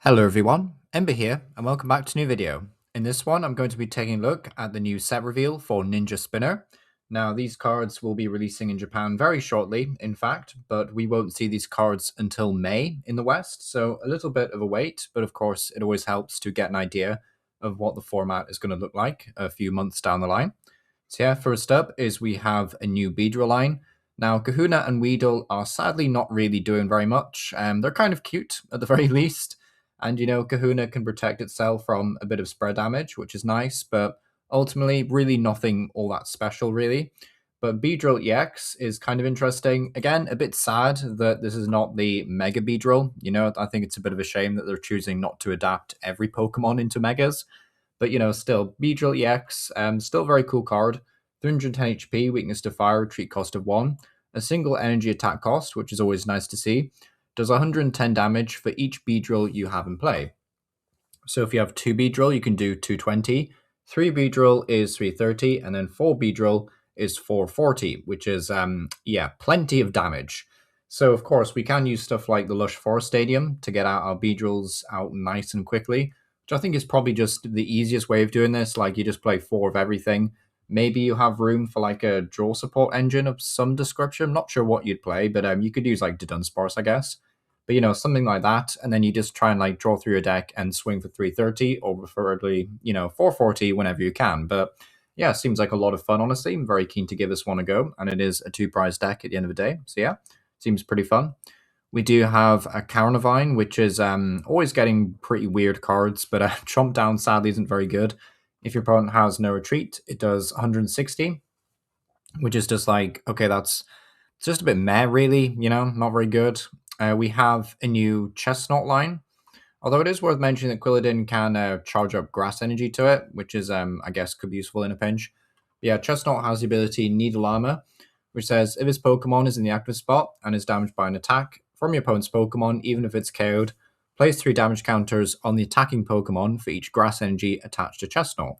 Hello everyone, Ember here, and welcome back to a new video. In this one, I'm going to be taking a look at the new set reveal for Ninja Spinner. Now, these cards will be releasing in Japan very shortly, in fact, but we won't see these cards until May in the West, so a little bit of a wait, but of course, it always helps to get an idea of what the format is going to look like a few months down the line. So yeah, first up is we have a new Beedrill line. Now, Kahuna and Weedle are sadly not really doing very much. They're kind of cute, at the very least. And, Kahuna can protect itself from a bit of spread damage, which is nice, but ultimately, really nothing all that special, really. But Beedrill EX is kind of interesting. Again, a bit sad that this is not the Mega Beedrill. I think it's a bit of a shame that they're choosing not to adapt every Pokemon into Megas. But, still, Beedrill EX, still a very cool card. 310 HP, weakness to fire, retreat cost of 1. A single energy attack cost, which is always nice to see. Does 110 damage for each Beedrill you have in play. So if you have 2 Beedrill, you can do 220. 3 Beedrill is 330, and then 4 Beedrill is 440, which is, plenty of damage. So, of course, we can use stuff like the Lush Forest Stadium to get out our Beedrills out nice and quickly, which I think is probably just the easiest way of doing this. Like, you just play 4 of everything. Maybe you have room for like a draw support engine of some description. I'm not sure what you'd play, but you could use like the Dunsparce, I guess. But something like that, and then you just try and like draw through your deck and swing for 330, or preferably 440 whenever you can. But yeah, seems like a lot of fun. Honestly, I'm very keen to give this one a go, and it is a 2-prize deck at the end of the day. So yeah, seems pretty fun. We do have a Carnivine, which is always getting pretty weird cards, but Chomp Down sadly isn't very good. If your opponent has no retreat, it does 160, which is just like, okay, that's just a bit meh, really, not very good. We have a new Chestnut line, although it is worth mentioning that Quilladin can charge up grass energy to it, which is, I guess, could be useful in a pinch. But yeah, Chestnut has the ability Needle Armor, which says if his Pokemon is in the active spot and is damaged by an attack from your opponent's Pokemon, even if it's KO'd, place 3 damage counters on the attacking Pokemon for each grass energy attached to Chestnut.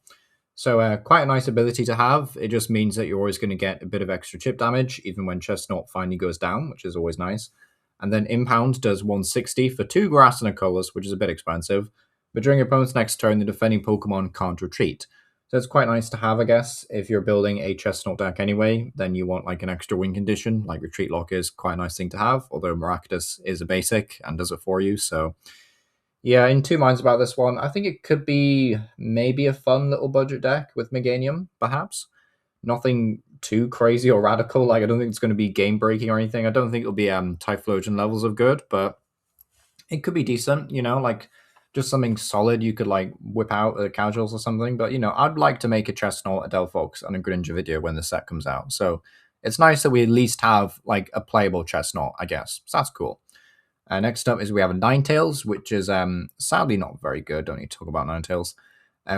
So quite a nice ability to have. It just means that you're always going to get a bit of extra chip damage, even when Chestnut finally goes down, which is always nice. And then Impound does 160 for 2 grass and a colorless, which is a bit expensive. But during your opponent's next turn, the defending Pokemon can't retreat. So it's quite nice to have, I guess. If you're building a Chestnut deck anyway, then you want like an extra win condition. Like Retreat Lock is quite a nice thing to have, although Maractus is a basic and does it for you. So yeah, in two minds about this one. I think it could be maybe a fun little budget deck with Meganium, perhaps. Nothing too crazy or radical. Like, I don't think it's going to be game breaking or anything. I don't think it'll be Typhlosion levels of good, but it could be decent, like just something solid you could like whip out at casuals or something. But I'd like to make a Chestnut, a Delphox, and a Greninja video when the set comes out. So it's nice that we at least have like a playable Chestnut, I guess. So that's cool. Next up is we have a Ninetales, which is sadly not very good. Don't need to talk about Ninetales.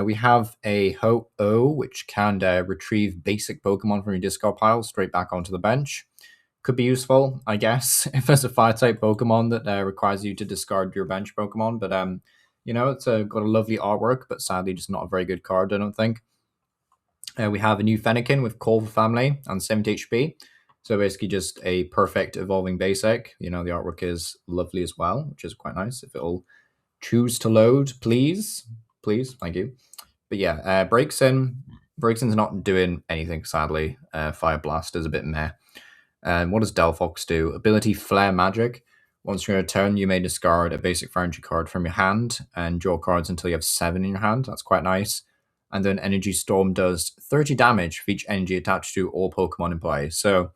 We have a Ho-Oh, which can retrieve basic Pokemon from your discard pile straight back onto the bench. Could be useful, I guess, if there's a Fire-type Pokemon that requires you to discard your bench Pokemon. But, it's got a lovely artwork, but sadly just not a very good card, I don't think. We have a new Fennekin with Call for Family and 70 HP. So basically just a perfect evolving basic. The artwork is lovely as well, which is quite nice. If it'll choose to load, please. Please, thank you. But yeah, Breaksin. Breaksin's not doing anything, sadly. Fire Blast is a bit meh. What does Delphox do? Ability Flare Magic. Once you're in a turn, you may discard a basic fire energy card from your hand and draw cards until you have 7 in your hand. That's quite nice. And then Energy Storm does 30 damage for each energy attached to all Pokemon in play. So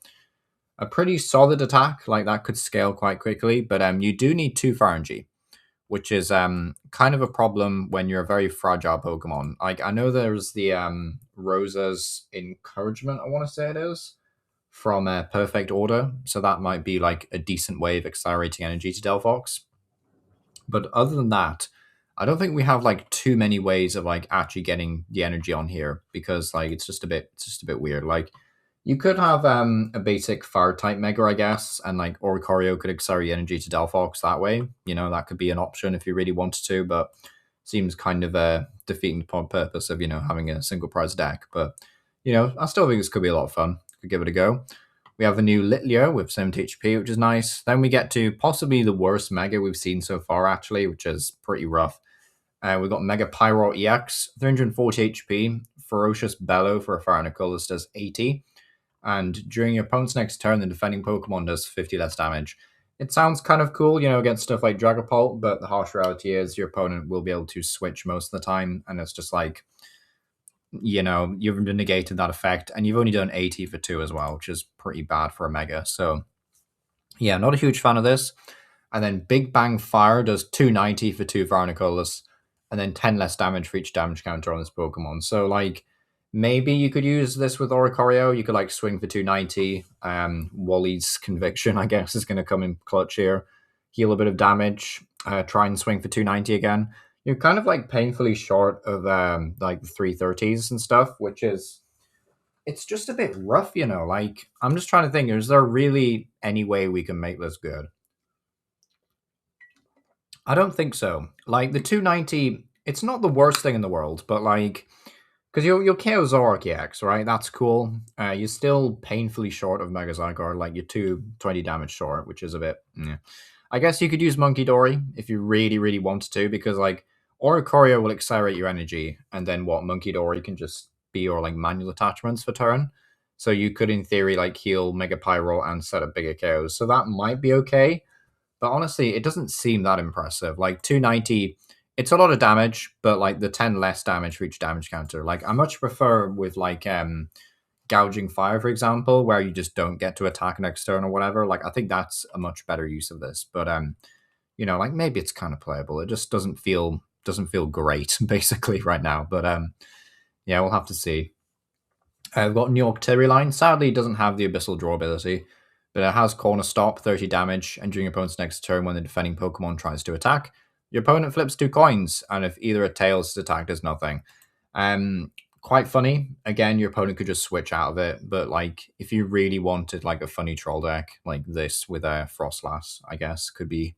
a pretty solid attack. Like, that could scale quite quickly, but you do need 2 fire energy, which is kind of a problem when you're a very fragile Pokemon. Like, I know there's the Rosa's Encouragement, I want to say it is, from Perfect Order, so that might be like a decent way of accelerating energy to Delphox. But other than that, I don't think we have like too many ways of like actually getting the energy on here, because like it's just a bit weird. Like, you could have a basic fire type Mega, I guess, and like Oricorio could accelerate energy to Delphox that way. That could be an option if you really wanted to, but seems kind of defeating the purpose of having a single prize deck. But I still think this could be a lot of fun. Could give it a go. We have a new Litleo with 70 HP, which is nice. Then we get to possibly the worst Mega we've seen so far, actually, which is pretty rough. We've got Mega Pyro EX, 340 HP, Ferocious Bellow for a Fire and a Colorless does 80, and during your opponent's next turn, the defending Pokemon does 50 less damage. It sounds kind of cool, against stuff like Dragapult, but the harsh reality is your opponent will be able to switch most of the time, and it's just like, you've negated that effect, and you've only done 80 for 2 as well, which is pretty bad for a Mega. So, yeah, not a huge fan of this. And then Big Bang Fire does 290 for 2 Varnicolas, and then 10 less damage for each damage counter on this Pokemon. So, like, maybe you could use this with Oricorio. You could, like, swing for 290. Wally's Conviction, I guess, is going to come in clutch here. Heal a bit of damage. Try and swing for 290 again. You're kind of, like, painfully short of, like, the 330s and stuff, which is... It's just a bit rough, Like, I'm just trying to think, is there really any way we can make this good? I don't think so. Like the 290, it's not the worst thing in the world, but like, because you'll KO Zoroark EX, right? That's cool. You're still painfully short of Mega Zygarde, like you're 220 damage short, which is a bit. Yeah. I guess you could use Munkidori if you really, really wanted to, because like Oricorio will accelerate your energy, and then what Munkidori can just be your like manual attachments for turn. So you could, in theory, like heal Mega Pyro and set up bigger KOs. So that might be okay. But honestly, it doesn't seem that impressive. Like 290, it's a lot of damage, but like the 10 less damage for each damage counter. Like I much prefer with like gouging fire, for example, where you just don't get to attack next turn or whatever. Like I think that's a much better use of this. But like maybe it's kind of playable. It just doesn't feel great, basically, right now. But yeah, we'll have to see. We've got New York Terry line. Sadly, it doesn't have the Abyssal Draw ability, but it has Corner Stop, 30 damage, and during your opponent's next turn when the defending Pokemon tries to attack, your opponent flips 2 coins, and if either it tails, its attack does nothing. Quite funny. Again, your opponent could just switch out of it, but like if you really wanted like a funny troll deck like this with a Frostlass, I guess could be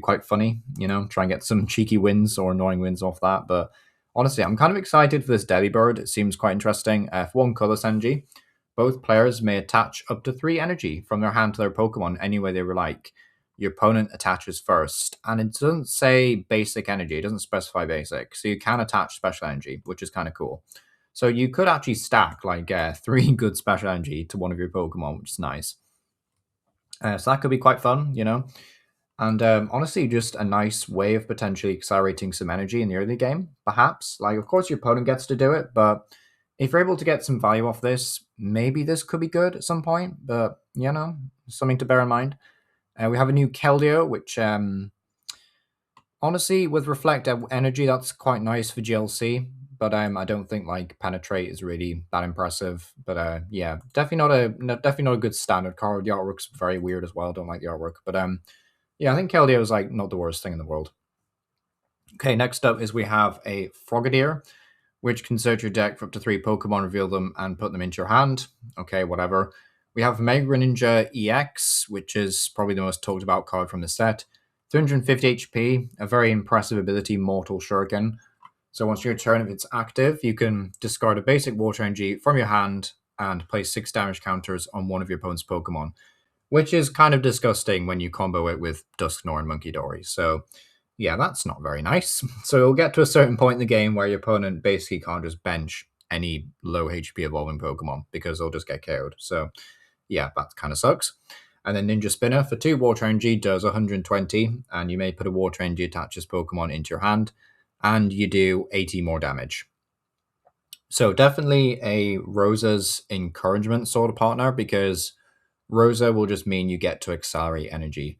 quite funny. Try and get some cheeky wins or annoying wins off that, but. Honestly, I'm kind of excited for this Delibird. It seems quite interesting. For 1 Colorless energy, both players may attach up to 3 energy from their hand to their Pokemon any way they like. Your opponent attaches first, and it doesn't say basic energy. It doesn't specify basic, so you can attach special energy, which is kind of cool. So you could actually stack like 3 good special energy to one of your Pokemon, which is nice. So that could be quite fun, And honestly, just a nice way of potentially accelerating some energy in the early game, perhaps. Like, of course, your opponent gets to do it, but if you're able to get some value off this, maybe this could be good at some point. But, something to bear in mind. We have a new Keldeo, which, honestly, with Reflect Energy, that's quite nice for GLC. But I don't think, like, Penetrate is really that impressive. But, yeah, definitely not a good standard card. The artwork's very weird as well. Don't like the artwork. But, yeah, I think Keldeo is like not the worst thing in the world. Okay, next up is we have a Frogadier, which can search your deck for up to 3 Pokemon, reveal them, and put them into your hand. Okay, whatever. We have Mega Greninja EX, which is probably the most talked about card from the set. 350 HP, a very impressive ability, Mortal Shuriken. So once your turn, if it's active, you can discard a basic Water Energy from your hand and place 6 damage counters on one of your opponent's Pokemon. Which is kind of disgusting when you combo it with Dusknoir and Munkidori. So, yeah, that's not very nice. So you'll get to a certain point in the game where your opponent basically can't just bench any low HP evolving Pokemon because they'll just get KO'd. So, yeah, that kind of sucks. And then Ninja Spinner for 2 Water Energy does 120, and you may put a Water Energy attaches Pokemon into your hand, and you do 80 more damage. So definitely a Rosa's encouragement sort of partner, because Rosa will just mean you get to accelerate energy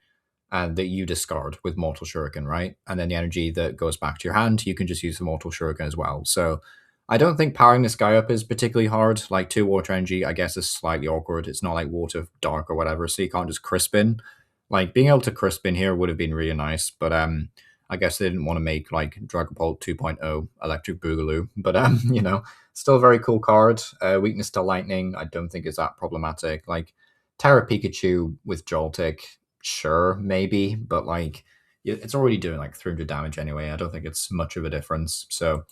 and that you discard with Mortal Shuriken, right? And then the energy that goes back to your hand, you can just use the Mortal Shuriken as well. So I don't think powering this guy up is particularly hard. Like 2 Water Energy, I guess, is slightly awkward. It's not like Water Dark or whatever, so you can't just Crispin. Like being able to Crispin here would have been really nice, but I guess they didn't want to make like Dragapult 2.0 Electric Boogaloo. But still a very cool card. Weakness to Lightning, I don't think is that problematic. Like Terra Pikachu with Joltik, sure, maybe, but like it's already doing like 300 damage anyway. I don't think it's much of a difference. So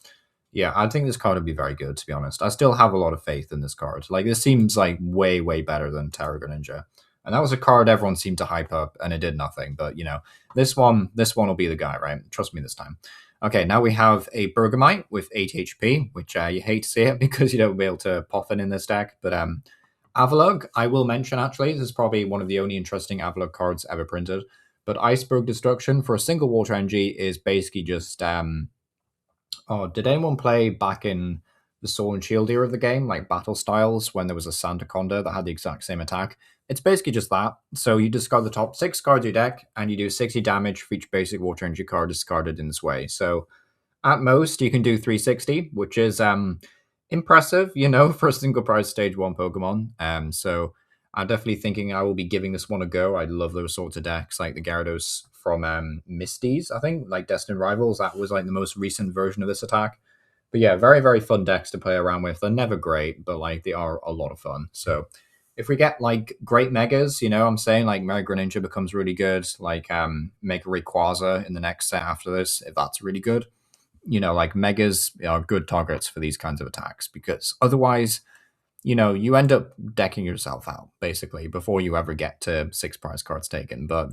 Yeah, I think this card would be very good, to be honest. I still have a lot of faith in this card. Like, this seems like way, way better than Terra Greninja. And that was a card everyone seemed to hype up, and it did nothing. But this one will be the guy, right? Trust me this time. Okay, now we have a Bergamite with 8 HP, which you hate to see it because you don't be able to pop it in this deck. But Avalugg, I will mention actually, this is probably one of the only interesting Avalugg cards ever printed. But Iceberg Destruction for a single water energy is basically just oh, did anyone play back in the Sword and Shield era of the game, like Battle Styles, when there was a Sandaconda that had the exact same attack? It's basically just that. So you discard the top 6 cards of your deck, and you do 60 damage for each basic water energy card discarded in this way. So at most, you can do 360, which is impressive, for a single prize stage 1 Pokemon. So I'm definitely thinking I will be giving this one a go. I love those sorts of decks, like the Gyarados from Misty's, I think, like Destined Rivals. That was like the most recent version of this attack. But yeah, very, very fun decks to play around with. They're never great, but like they are a lot of fun. So if we get like great megas, I'm saying like Mega Greninja becomes really good, like Mega Rayquaza in the next set after this, if that's really good, like megas are good targets for these kinds of attacks because otherwise, you end up decking yourself out basically before you ever get to 6 prize cards taken. But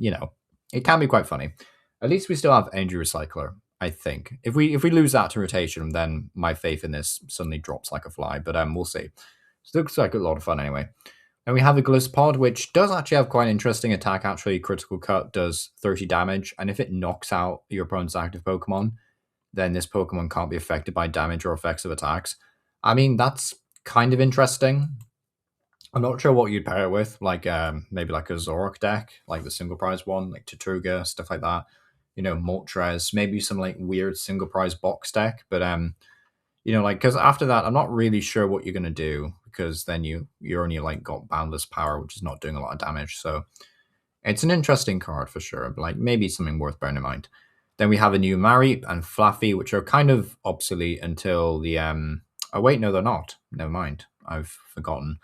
it can be quite funny. At least we still have Energy Recycler, I think. If we lose that to rotation, then my faith in this suddenly drops like a fly. But we'll see. It looks like a lot of fun anyway. And we have a Glisspod, which does actually have quite an interesting attack. Actually, Critical Cut does 30 damage, and if it knocks out your opponent's active Pokemon, then this Pokemon can't be affected by damage or effects of attacks. I mean, that's kind of interesting. I'm not sure what you'd pair it with, like maybe like a Zoroark deck, like the single prize one, like Tortuga, stuff like that. Moltres, maybe some like weird single prize box deck. But like because after that, I'm not really sure what you're gonna do because then you're only like got boundless power, which is not doing a lot of damage. So it's an interesting card for sure, but like maybe something worth bearing in mind. Then we have a new Marip and Flaffy, which are kind of obsolete until the oh wait, no, they're not. Never mind. I've forgotten.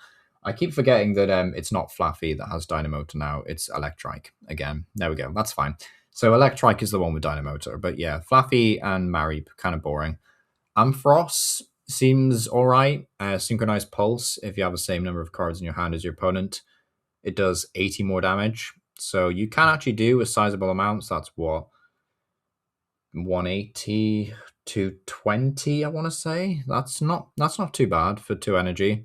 I keep forgetting that it's not Flaffy that has Dynamotor now. It's Electrike again. There we go. That's fine. So Electrike is the one with Dynamotor. But yeah, Flaffy and Marip, kind of boring. Ampharos seems alright. Synchronized Pulse, if you have the same number of cards in your hand as your opponent, it does 80 more damage. So you can actually do a sizable amount. So that's what? 180 to 20, I want to say. That's not too bad for 2 energy.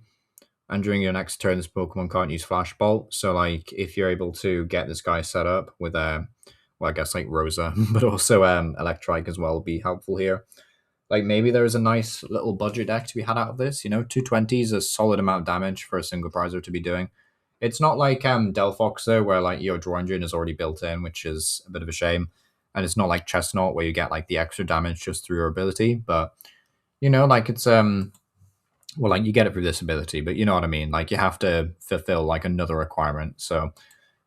And during your next turn, this Pokemon can't use Flash Bolt. So like if you're able to get this guy set up with well, I guess like Rosa, but also Electrike as well will be helpful here. Like maybe there is a nice little budget deck to be had out of this. 220 is a solid amount of damage for a single prizer to be doing. It's not like Delphoxer where like your draw engine is already built in, which is a bit of a shame. And it's not like Chestnut where you get like the extra damage just through your ability. But like it's well, like you get it through this ability, but you know what I mean? Like you have to fulfill like another requirement. So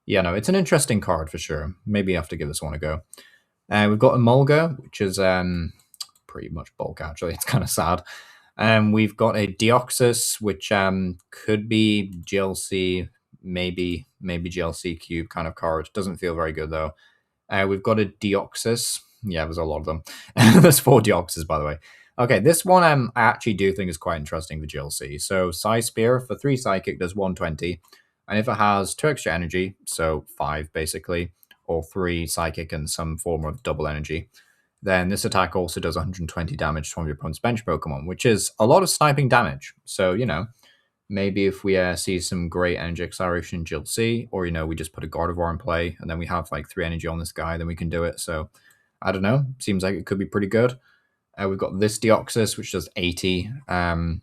yeah, no, it's an interesting card for sure. Maybe you have to give this one a go. We've got Emolga, which is pretty much bulk actually. It's kind of sad. We've got a Deoxys, which could be GLC, maybe GLC cube kind of card. Doesn't feel very good though. We've got a Deoxys. Yeah, there's a lot of them. There's 4 Deoxys, by the way. Okay, this one I actually do think is quite interesting for GLC. So Psy Spear for 3 Psychic does 120. And if it has 2 extra energy, so 5 basically, or 3 Psychic and some form of double energy, then this attack also does 120 damage to one of your opponent's bench Pokemon, which is a lot of sniping damage. So, maybe if we see some great energy acceleration in GLC, or, we just put a Gardevoir in play, and then we have like 3 energy on this guy, then we can do it. So, I don't know. Seems like it could be pretty good. We've got this Deoxys, which does 80, and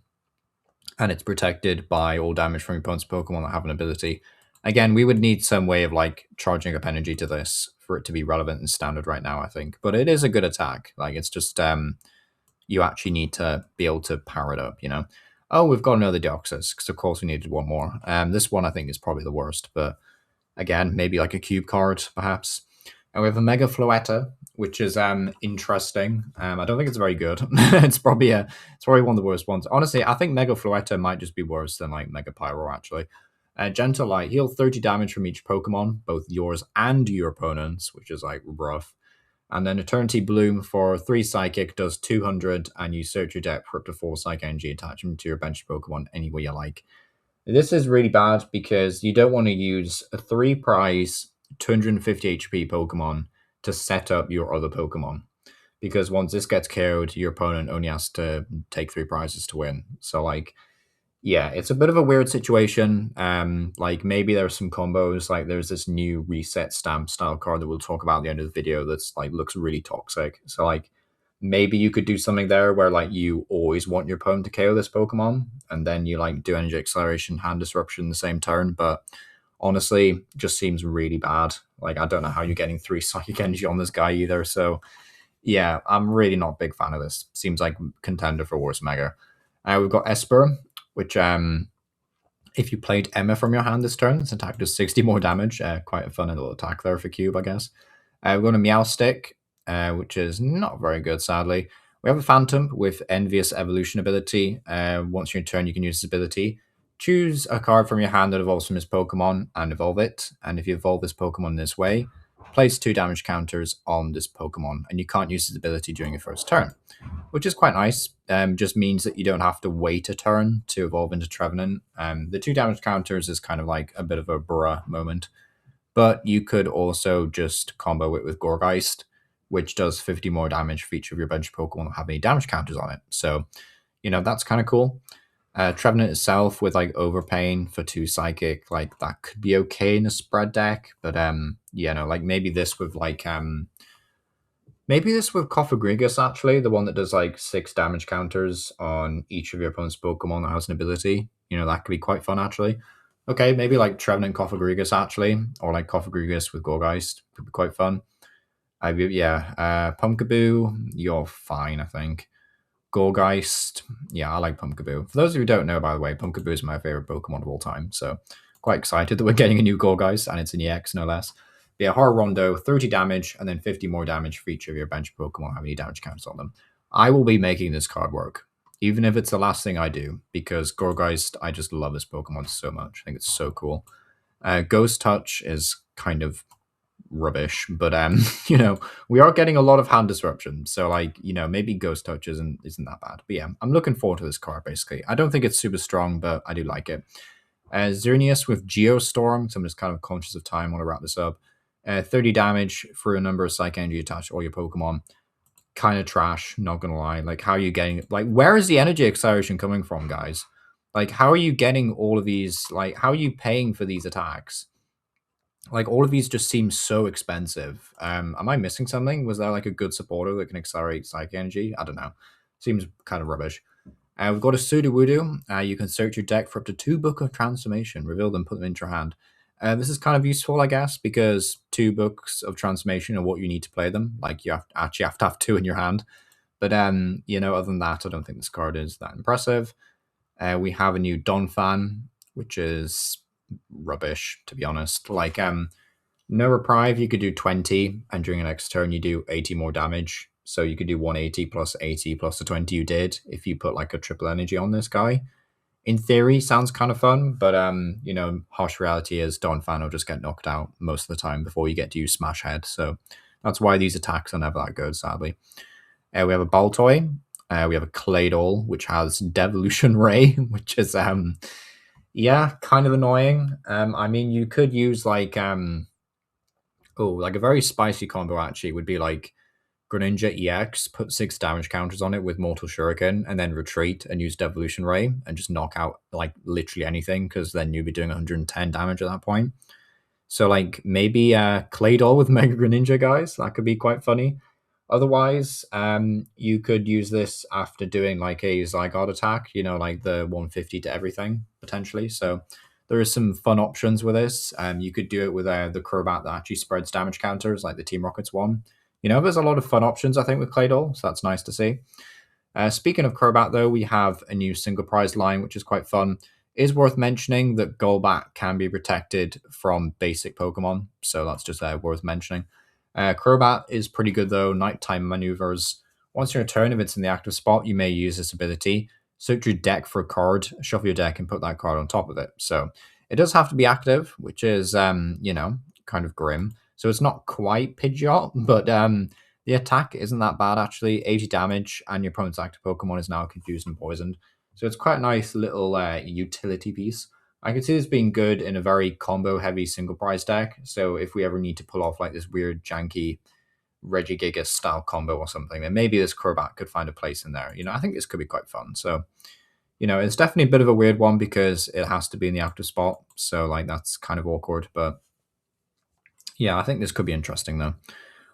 it's protected by all damage from your opponent's Pokemon that have an ability. Again, we would need some way of like charging up energy to this for it to be relevant and standard right now, I think. But it is a good attack. Like it's just you actually need to be able to power it up, Oh, we've got another Deoxys, because of course we needed one more. This one I think is probably the worst, but again, maybe like a cube card, perhaps. And we have a Mega Floetta, which is interesting. I don't think it's very good. It's probably one of the worst ones. Honestly, I think Mega Floetta might just be worse than like Mega Pyro, actually. Gentle Light, heal 30 damage from each Pokemon, both yours and your opponent's, which is like rough. And then Eternity Bloom for 3 Psychic does 200, and you search your deck for up to 4 Psychic Energy attachment to your bench Pokemon any way you like. This is really bad because you don't want to use a 3 prize, 250 HP Pokemon to set up your other Pokemon. Because once this gets KO'd, your opponent only has to take 3 prizes to win. So, like, yeah, it's a bit of a weird situation. Like maybe there's some combos. Like there's this new reset stamp style card that we'll talk about at the end of the video that's like looks really toxic. So like maybe you could do something there where like you always want your opponent to KO this Pokemon, and then you like do energy acceleration, hand disruption the same turn. But honestly, just seems really bad. Like I don't know how you're getting 3 psychic energy on this guy either. So yeah, I'm really not a big fan of this. Seems like contender for worst mega. We've got Esper, which if you played Emma from your hand this turn, this attack does 60 more damage. Quite a fun little attack there for Cube, I guess. We're going to Meowstick, which is not very good, sadly. We have a Phantom with Envious Evolution ability. Once you're in turn, you can use this ability. Choose a card from your hand that evolves from this Pokemon and evolve it. And if you evolve this Pokemon this way, place 2 damage counters on this Pokemon. And you can't use this ability during your first turn, which is quite nice. Just means that you don't have to wait a turn to evolve into Trevenant. The 2 damage counters is kind of like a bit of a bruh moment, but you could also just combo it with Gorgeist, which does 50 more damage for each of your bench Pokemon that have any damage counters on it. So, you know, that's kind of cool. Trevenant itself with like Overpain for 2 Psychic, like that could be okay in a spread deck, but yeah, no, like maybe this with like maybe this with Cofagrigus, actually, the one that does like 6 damage counters on each of your opponent's Pokemon that has an ability. You know, that could be quite fun, actually. Okay, maybe like Trevenant Cofagrigus, actually, or like Cofagrigus with Gorgeist could be quite fun. Pumpkaboo, you're fine, I think. Gorgeist, yeah, I like Pumpkaboo. For those of you who don't know, by the way, Pumpkaboo is my favorite Pokemon of all time, so quite excited that we're getting a new Gorgeist, and it's an EX, no less. Yeah, Horror Rondo, 30 damage, and then 50 more damage for each of your bench Pokemon have any damage counts on them. I will be making this card work, even if it's the last thing I do, because Gorgeist, I just love this Pokemon so much. I think it's so cool. Ghost Touch is kind of rubbish, but you know, we are getting a lot of hand disruption, so like, you know, maybe Ghost Touch isn't that bad. But yeah, I'm looking forward to this card. Basically, I don't think it's super strong, but I do like it. Xerneas with Geostorm, so I'm just kind of conscious of time. I want to wrap this up. 30 damage for a number of Psychic Energy attached to all your Pokemon. Kind of trash, not gonna lie. Like, how are you getting, like, where is the energy acceleration coming from, guys? Like, how are you getting all of these, like, how are you paying for these attacks? Like, all of these just seem so expensive. Am I missing something? Was there like a good supporter that can accelerate Psychic Energy? I don't know. Seems kind of rubbish. We've got a Sudowoodo. You can search your deck for up to 2 Book of Transformation, reveal them, put them into your hand. This is kind of useful, I guess, because 2 books of transformation are what you need to play them. Like, you actually have to have 2 in your hand. But you know, other than that, I don't think this card is that impressive. We have a new Donphan, which is rubbish, to be honest. Like, no Reprieve, you could do 20, and during the next turn you do 80 more damage. So you could do 180 plus 80 plus the 20 you did if you put like a triple energy on this guy. In theory, sounds kind of fun, but you know, harsh reality is Donphan will just get knocked out most of the time before you get to use Smash Head. So that's why these attacks are never that good, sadly. We have a Baltoy. We have a Claydol, which has Devolution Ray, which is yeah, kind of annoying. I mean, you could use like like a very spicy combo actually would be like Greninja EX, put 6 damage counters on it with Mortal Shuriken, and then retreat and use Devolution Ray and just knock out like literally anything, because then you'd be doing 110 damage at that point. So like maybe Claydol with Mega Greninja, guys, that could be quite funny. Otherwise, you could use this after doing like a Zygarde attack, you know, like the 150 to everything potentially. So there are some fun options with this. You could do it with the Crobat that actually spreads damage counters, like the Team Rockets one. You know, there's a lot of fun options, I think, with Claydol, so that's nice to see. Speaking of Crobat, though, we have a new single prize line, which is quite fun. It is worth mentioning that Golbat can be protected from basic Pokemon, so that's just worth mentioning. Crobat is pretty good, though. Nighttime Maneuvers. Once you're in a turn, if it's in the active spot, you may use this ability. Search your deck for a card, shuffle your deck, and put that card on top of it. So it does have to be active, which is, you know, kind of grim. So it's not quite Pidgeot, but The attack isn't that bad actually, 80 damage, and your opponent's active Pokemon is now confused and poisoned. So it's quite a nice little utility piece. I can see this being good in a very combo heavy single prize deck. So if we ever need to pull off like this weird janky Regigigas style combo or something, then maybe this Crobat could find a place in there. I think this could be quite fun. So, it's definitely a bit of a weird one because it has to be in the active spot. So like that's kind of awkward. But yeah, I think this could be interesting though.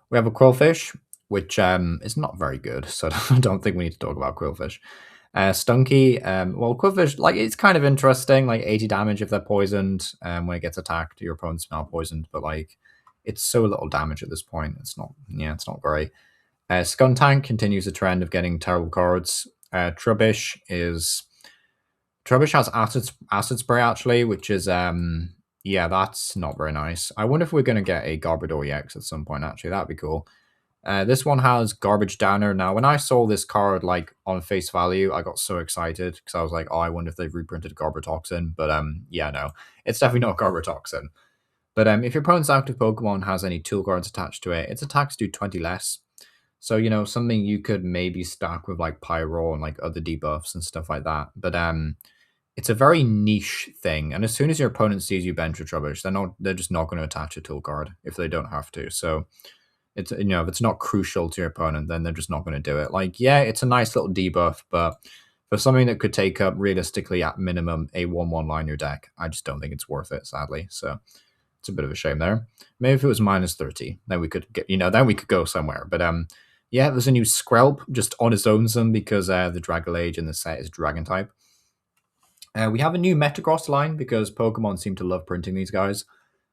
We have a Quillfish, which is not very good, so I don't think we need to talk about Quillfish. Stunky, well, Quillfish, like, it's kind of interesting, like 80 damage if they're poisoned. When it gets attacked, your opponent's now poisoned, but like, it's so little damage at this point. It's not great. Skuntank continues the trend of getting terrible cards. Trubbish has acid spray actually, which is yeah, that's not very nice. I wonder if we're gonna get a Garbodor EX at some point. Actually, that'd be cool. This one has Garbage Downer. Now, when I saw this card like on face value, I got so excited because I was like, oh, I wonder if they've reprinted Garbotoxin. But yeah, no, it's definitely not Garbotoxin. But if your opponent's active Pokemon has any tool cards attached to it, its attacks do 20 less. So, something you could maybe stack with like Pyro and like other debuffs and stuff like that. But it's a very niche thing, and as soon as your opponent sees you bench with rubbish, they're just not going to attach a tool card if they don't have to. So it's if it's not crucial to your opponent, then they're just not going to do it. Like, yeah, it's a nice little debuff, but for something that could take up realistically at minimum a 1/1 liner deck, I just don't think it's worth it, sadly. So it's a bit of a shame there. Maybe if it was minus 30, then we could get then we could go somewhere. But yeah, there's a new Skrelp just on its own some because the Dragalage in the set is Dragon type. We have a new Metagross line because Pokemon seem to love printing these guys.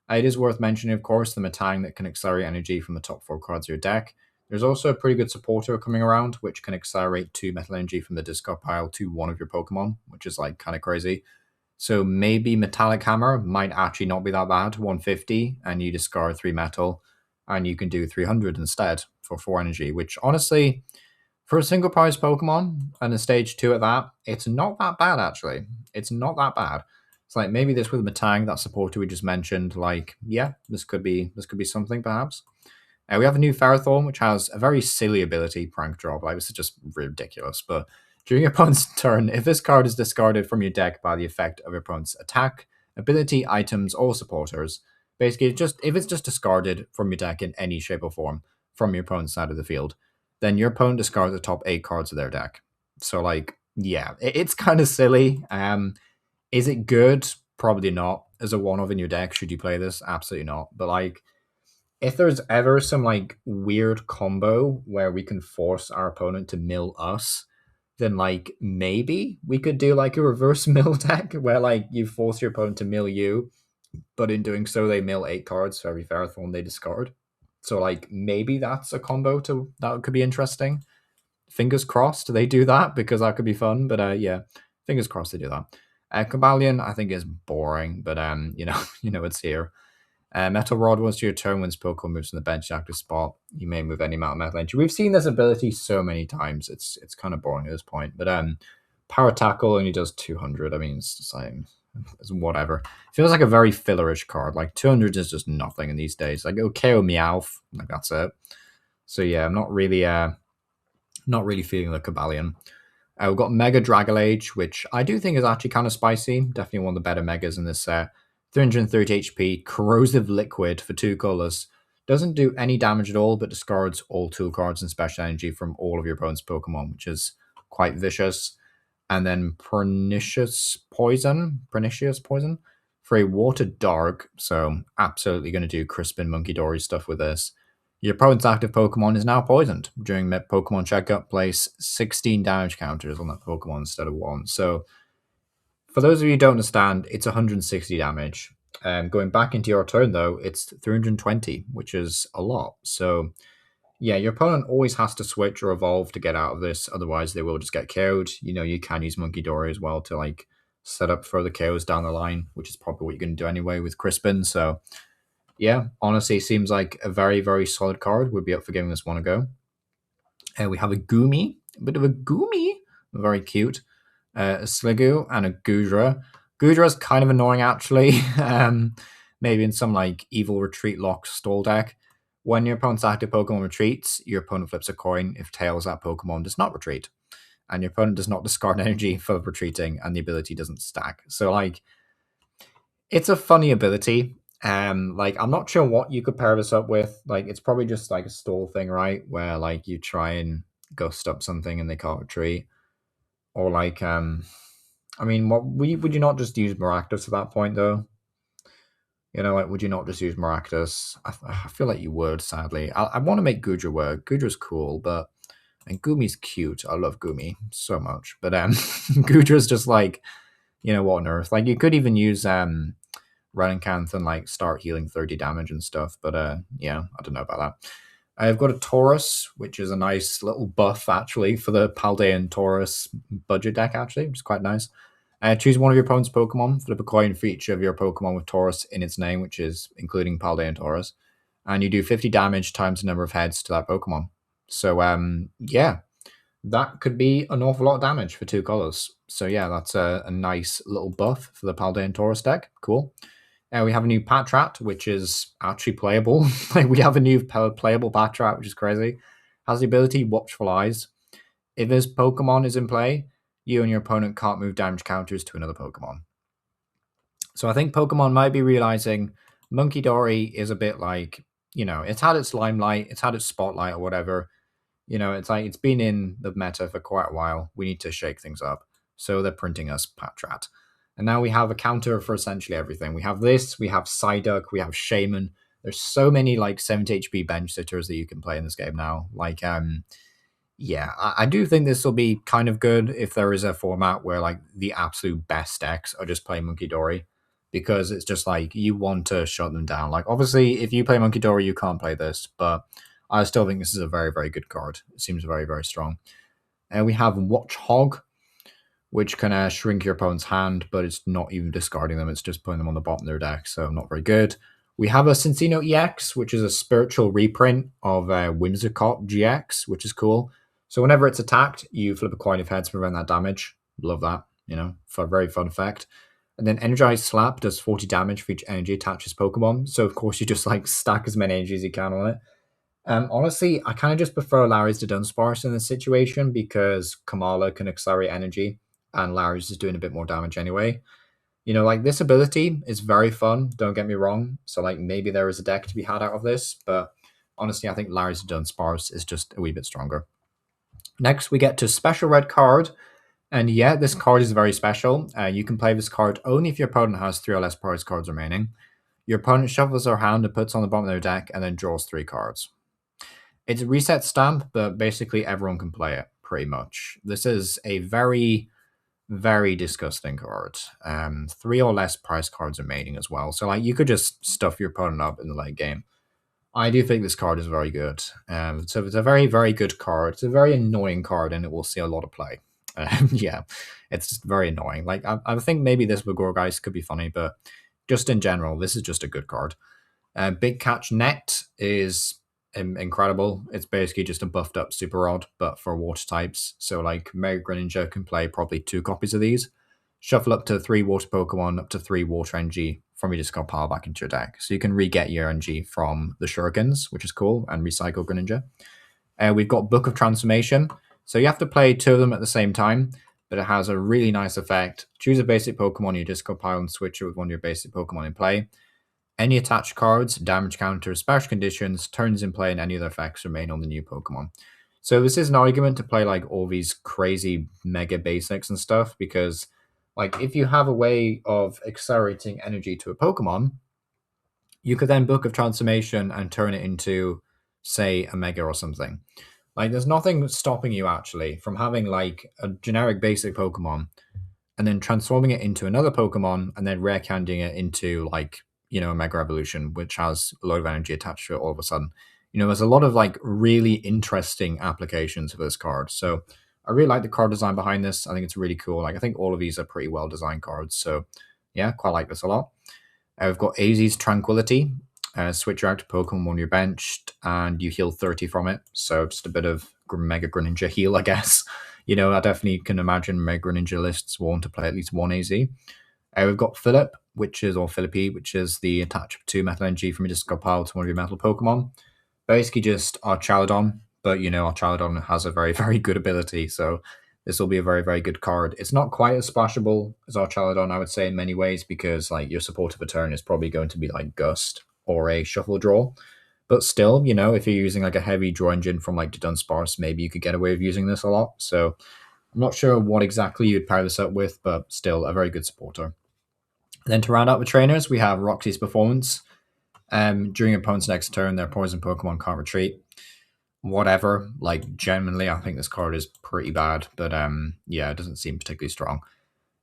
It is worth mentioning, of course, the Metang that can accelerate energy from the top 4 cards of your deck. There's also a pretty good supporter coming around, which can accelerate 2 metal energy from the discard pile to one of your Pokemon, which is like kind of crazy. So maybe Metallic Hammer might actually not be that bad, 150, and you discard 3 metal, and you can do 300 instead for 4 energy, which honestly, for a single prize Pokemon and a stage 2 at that, it's not that bad actually. It's not that bad. It's like maybe this with Metang, that supporter we just mentioned, like, yeah, this could be something perhaps. We have a new Ferrothorn, which has a very silly ability, Prank Drop. Like, this is just ridiculous. But during your opponent's turn, if this card is discarded from your deck by the effect of your opponent's attack, ability, items, or supporters, basically, if it's just discarded from your deck in any shape or form from your opponent's side of the field, then your opponent discards the top 8 cards of their deck. So, like, yeah, it's kind of silly. Is it good? Probably not. As a one-off in your deck, should you play this? Absolutely not. But like, if there's ever some like weird combo where we can force our opponent to mill us, then like maybe we could do like a reverse mill deck where like you force your opponent to mill you, but in doing so they mill 8 cards for every Ferrothorn they discard. So like maybe that's a combo that could be interesting. Fingers crossed they do that because that could be fun. But yeah, fingers crossed they do that. Cobalion, I think, is boring, but it's here. Metal Rod, once your turn, when Pokemon moves from the bench active spot, you may move any amount of metal energy. We've seen this ability so many times; it's kind of boring at this point. But Power Tackle only does 200. I mean, it's the same. It's whatever. It feels like a very fillerish card. Like 200 is just nothing in these days. Like KO Meowth, like that's it. So yeah, I'm not really feeling the Cobalion. We've got Mega Dragalage, which I do think is actually kind of spicy. Definitely one of the better Megas in this set. 330 HP, Corrosive Liquid for 2 colors. Doesn't do any damage at all, but discards all tool cards and special energy from all of your opponent's Pokemon, which is quite vicious. And then Pernicious Poison for a Water Dark. So absolutely going to do Crispin Munkidori stuff with this. Your opponent's active Pokemon is now poisoned. During Pokemon checkup, place 16 damage counters on that Pokemon instead of 1. So, for those of you who don't understand, it's 160 damage. Going back into your turn, though, it's 320, which is a lot. So, yeah, your opponent always has to switch or evolve to get out of this. Otherwise, they will just get KO'd. You can use Munkidori as well to, like, set up further KOs down the line, which is probably what you're going to do anyway with Crispin. So, yeah, honestly, seems like a very, very solid card. Would be up for giving this one a go. We have a Goomy, a bit of a Goomy, very cute. A Sliggoo and a Goodra. Goodra's kind of annoying, actually. Maybe in some like evil retreat lock stall deck. When your opponent's active Pokemon retreats, your opponent flips a coin if tails that Pokemon does not retreat. And your opponent does not discard energy for retreating, and the ability doesn't stack. So, like, it's a funny ability. Like, I'm not sure what you could pair this up with. Like, it's probably just like a stall thing, right? Where like you try and ghost up something and they can't retreat. Or like, I mean, would you not just use Maractus at that point though? You know, like, would you not just use Maractus? I feel like you would, sadly. I want to make Gudra work. Gudra's cool, but and Gumi's cute. I love Gumi so much. But Gudra's just like, you know, what on earth? Like, you could even use Renincanth and like start healing 30 damage and stuff. But yeah, I don't know about that. I've got a Taurus, which is a nice little buff actually for the Paldean Taurus budget deck, actually, which is quite nice. Choose one of your opponent's Pokemon, flip a coin for each of your Pokemon with Taurus in its name, which is including Paldean Taurus, and you do 50 damage times the number of heads to that Pokemon. So yeah, that could be an awful lot of damage for 2 colors. So yeah, that's a nice little buff for the Paldean Taurus deck. Cool. We have a new Patrat, which is actually playable. Like, we have a new playable Patrat, which is crazy. Has the ability Watchful Eyes. If this Pokemon is in play, you and your opponent can't move damage counters to another Pokemon. So I think Pokemon might be realizing munkidori is a bit like, you know, it's had its limelight, it's had its spotlight or whatever. You know, it's like it's been in the meta for quite a while. We need to shake things up. So they're printing us Patrat. And now we have a counter for essentially everything. We have this, we have Psyduck, we have Shaman. There's so many like 70 HP bench sitters that you can play in this game now. Like, yeah, I do think this will be kind of good if there is a format where like the absolute best decks are just playing munkidori, because it's just like you want to shut them down. Like, obviously, if you play munkidori, you can't play this, but I still think this is a very, very good card. It seems very, very strong. And we have Watchhog, which can shrink your opponent's hand, but it's not even discarding them. It's just putting them on the bottom of their deck, so not very good. We have a Cincino EX, which is a spiritual reprint of Whimsicott GX, which is cool. So whenever it's attacked, you flip a coin of heads to prevent that damage. Love that, you know, for a very fun effect. And then Energized Slap does 40 damage for each energy attaches Pokemon. So of course you just like stack as many energies as you can on it. Honestly, I kind of just prefer Larry's to Dunsparce in this situation because Kamala can accelerate energy and Larry's is doing a bit more damage anyway. You know, like, this ability is very fun, don't get me wrong. So like maybe there is a deck to be had out of this, but honestly, I think Larry's to Dunsparce is just a wee bit stronger. Next, we get to Special Red Card. And yeah, this card is very special. You can play this card only if your opponent has 3 or less prize cards remaining. Your opponent shuffles their hand and puts on the bottom of their deck and then draws 3 cards. It's a reset stamp, but basically everyone can play it, pretty much. This is a very, very disgusting card. 3 or less prize cards remaining as well. So like you could just stuff your opponent up in the late game. I do think this card is very good. So it's a very, very good card. It's a very annoying card, and it will see a lot of play. Yeah, it's just very annoying. Like, I think maybe this with Gorgeist could be funny, but just in general, this is just a good card. Big Catch Net is incredible. It's basically just a buffed up Super Rod, but for water types. So like Mega Greninja can play probably 2 copies of these. Shuffle up to 3 water Pokemon, up to 3 water energy from your discard pile back into your deck. So you can re-get your energy from the Shurikens, which is cool, and recycle Greninja. We've got Book of Transformation. So you have to play 2 of them at the same time, but it has a really nice effect. Choose a basic Pokemon in your discard pile and switch it with one of your basic Pokemon in play. Any attached cards, damage counters, special conditions, turns in play, and any other effects remain on the new Pokemon. So this is an argument to play like all these crazy mega basics and stuff, because like if you have a way of accelerating energy to a Pokemon, you could then Book of Transformation and turn it into, say, a Mega or something. Like, there's nothing stopping you actually from having like a generic basic Pokemon and then transforming it into another Pokemon and then rare candying it into like, you know, a Mega Evolution, which has a lot of energy attached to it all of a sudden. You know, there's a lot of like really interesting applications for this card. So I really like the card design behind this. I think it's really cool. Like, I think all of these are pretty well designed cards. So yeah, quite like this a lot. We've got Azi's Tranquility. Switch out to Pokemon when you're benched, and you heal 30 from it. So just a bit of Mega Greninja heal, I guess. You know, I definitely can imagine Mega Greninja lists want to play at least 1 AZ. We've got Philip, which is the attach of 2 metal energy from your discard pile to one of your metal Pokemon. basically just our Chaladon, but our Chaladon has a very, very good ability, so this will be a very, very good card. It's not quite as splashable as our Chaladon, I would say, in many ways, because like your support of a turn is probably going to be like Gust or a Shuffle Draw. But still, if you're using like a heavy draw engine from like Dunsparce, maybe you could get away with using this a lot. So I'm not sure what exactly you'd pair this up with, but still a very good supporter. And then to round out the trainers, we have Roxy's Performance. During your opponent's next turn, their poison Pokemon can't retreat. Whatever. Like, genuinely, I think this card is pretty bad, but yeah, it doesn't seem particularly strong.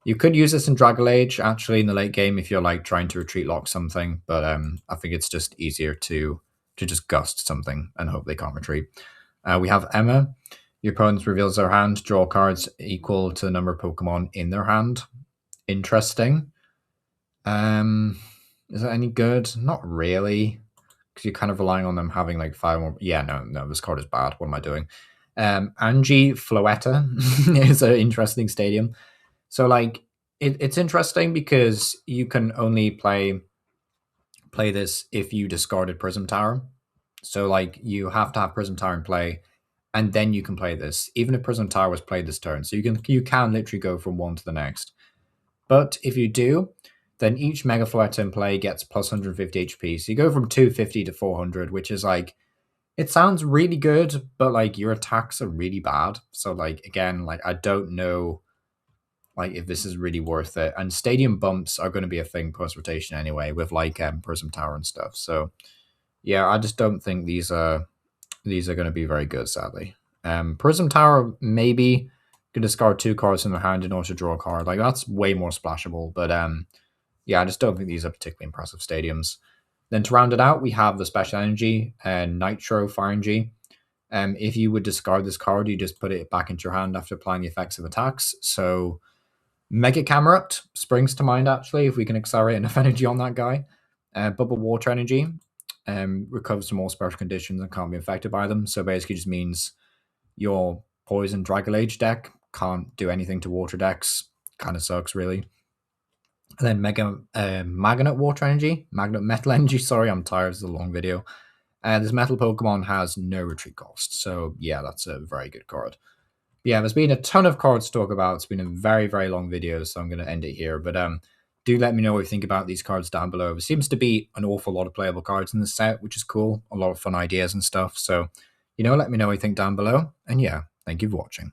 You could use this in Dragon Age, actually, in the late game if you're like trying to retreat lock something, but I think it's just easier to just gust something and hope they can't retreat. We have Emma. Your opponent reveals their hand, draw cards equal to the number of Pokemon in their hand. Interesting. Is that any good? Not really, because you're kind of relying on them having like 5 more. Yeah, no, this card is bad. What am I doing? Angie Floetta is an interesting stadium. So like it's interesting because you can only play this if you discarded Prism Tower. So like you have to have Prism Tower in play, and then you can play this, even if Prism Tower was played this turn. So you can literally go from one to the next. But if you do, then each Mega Floetta in play gets plus 150 HP. So you go from 250 to 400, which is like, it sounds really good, but like your attacks are really bad. So like again, like I don't know like if this is really worth it. And stadium bumps are going to be a thing post rotation anyway, with like Prism Tower and stuff. So yeah, I just don't think these are going to be very good, sadly. Prism Tower maybe could discard 2 cards in their hand in order to draw a card. Like that's way more splashable, but yeah, I just don't think these are particularly impressive stadiums. Then to round it out, we have the Special Energy and Nitro Fire Energy. If you would discard this card, you just put it back into your hand after applying the effects of attacks. So Mega Camerupt springs to mind, actually, if we can accelerate enough energy on that guy. Bubble Water Energy recovers from all special conditions and can't be affected by them. So basically just means your Poison Dragon Age deck can't do anything to water decks. Kind of sucks, really. And then Magnet Water Energy, Magnet Metal Energy, sorry, I'm tired, it's a long video. This metal Pokemon has no retreat cost. So yeah, that's a very good card. Yeah, there's been a ton of cards to talk about. It's been a very, very long video, so I'm going to end it here. But do let me know what you think about these cards down below. There seems to be an awful lot of playable cards in the set, which is cool. A lot of fun ideas and stuff. So, let me know what you think down below. And yeah, thank you for watching.